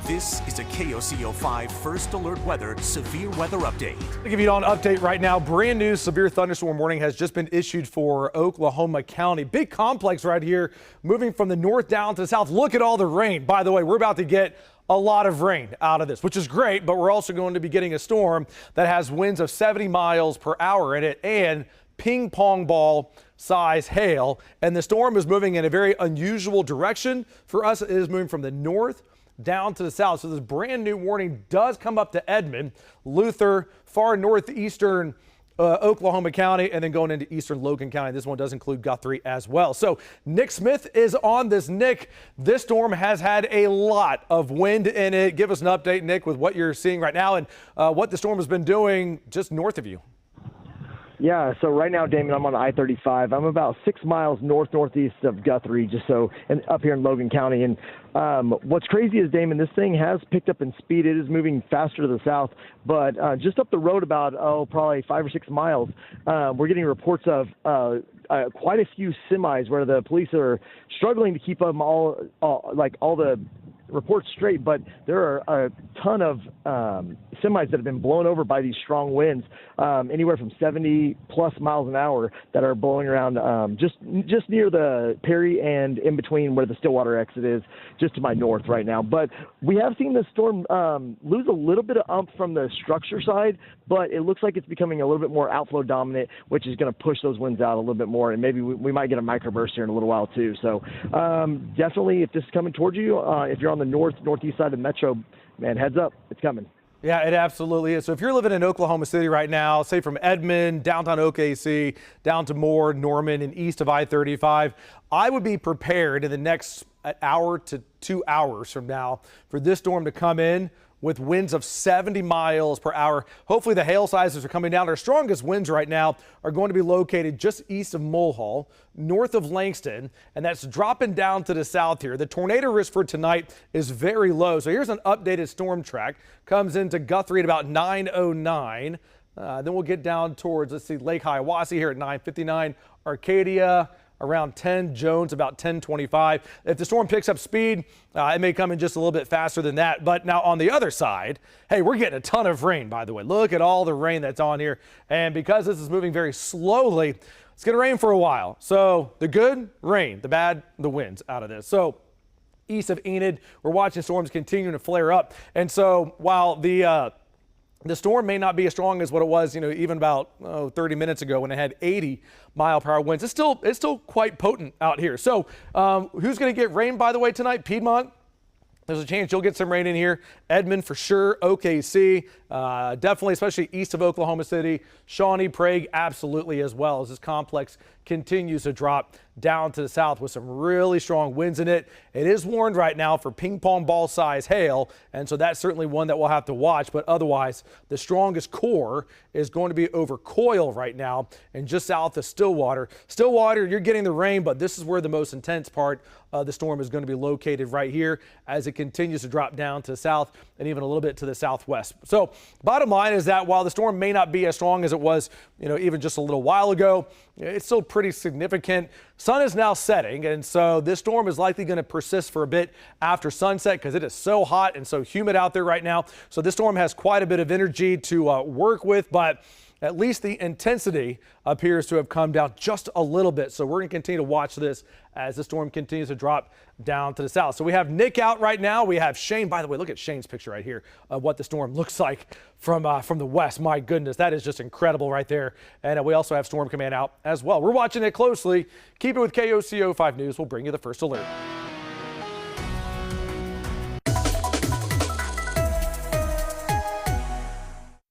This is a KOCO 5 First Alert Weather Severe Weather Update. I'll give you an update right now. Brand new severe thunderstorm warning has just been issued for Oklahoma County. Big complex right here, moving from the north down to the south. Look at all the rain. By the way, we're about to get a lot of rain out of this, which is great, but we're also going to be getting a storm that has winds of 70 miles per hour in it and ping pong ball size hail. And the storm is moving in a very unusual direction. For us, it is moving from the north down to the south. So this brand new warning does come up to Edmond, Luther, far northeastern Oklahoma County, and then going into eastern Logan County. This one does include Guthrie as well. So Nick Smith is on this. Nick, this storm has had a lot of wind in it. Give us an update, Nick, with what you're seeing right now and what the storm has been doing just north of you. Yeah, so right now, Damon, I'm on I-35. I'm about 6 miles northeast of Guthrie, and up here in Logan County. And what's crazy is, Damon, this thing has picked up in speed. It is moving faster to the south, but just up the road about, probably 5 or 6 miles, we're getting reports of quite a few semis where the police are struggling to keep them all the reports straight, but there are a ton of semis that have been blown over by these strong winds, anywhere from 70 plus miles an hour, that are blowing around just near the Perry and in between where the Stillwater exit is, just to my north right now. But we have seen this storm lose a little bit of umph from the structure side, but it looks like it's becoming a little bit more outflow dominant, which is going to push those winds out a little bit more, and maybe we might get a microburst here in a little while too. So definitely, if this is coming towards you, if you're on the northeast side of the metro, man, heads up, it's coming. Yeah, it absolutely is. So if you're living in Oklahoma City right now, say from Edmond, downtown OKC, down to Moore, Norman, and east of I-35, I would be prepared in the next hour to 2 hours from now for this storm to come in with winds of 70 miles per hour. Hopefully the hail sizes are coming down. Our strongest winds right now are going to be located just east of Mulhall, north of Langston, and that's dropping down to the south here. The tornado risk for tonight is very low. So here's an updated storm track. Comes into Guthrie at about 9:09. Then we'll get down towards, let's see, Lake Hiawassee here at 9:59. Arcadia around 10, Jones about 10:25. If the storm picks up speed, it may come in just a little bit faster than that. But now on the other side, hey, we're getting a ton of rain, by the way. Look at all the rain that's on here. And because this is moving very slowly, it's going to rain for a while. So the good, rain. The bad, the winds out of this. So east of Enid, we're watching storms continuing to flare up. And so while the storm may not be as strong as what it was, even about 30 minutes ago when it had 80-mile-per-hour winds. It's still quite potent out here. So who's going to get rain, by the way, tonight? Piedmont. There's a chance you'll get some rain in here. Edmond for sure. OKC, definitely, especially east of Oklahoma City. Shawnee, Prague, absolutely as well, as this complex continues to drop down to the south with some really strong winds in it. It is warned right now for ping pong ball size hail, and so that's certainly one that we'll have to watch. But otherwise, the strongest core is going to be over Coyle right now and just south of Stillwater. Stillwater, you're getting the rain, but this is where the most intense part of the storm is going to be located right here as it continues to drop down to the south and even a little bit to the southwest. So bottom line is that while the storm may not be as strong as it was, even just a little while ago, it's still pretty significant. Sun is now setting, and so this storm is likely going to persist for a bit after sunset because it is so hot and so humid out there right now. So this storm has quite a bit of energy to work with, but at least the intensity appears to have come down just a little bit. So we're going to continue to watch this as the storm continues to drop down to the south. So we have Nick out right now. We have Shane. By the way, look at Shane's picture right here of what the storm looks like from the west. My goodness, that is just incredible right there. And we also have Storm Command out as well. We're watching it closely. Keep it with KOCO 5 News. We'll bring you the first alert.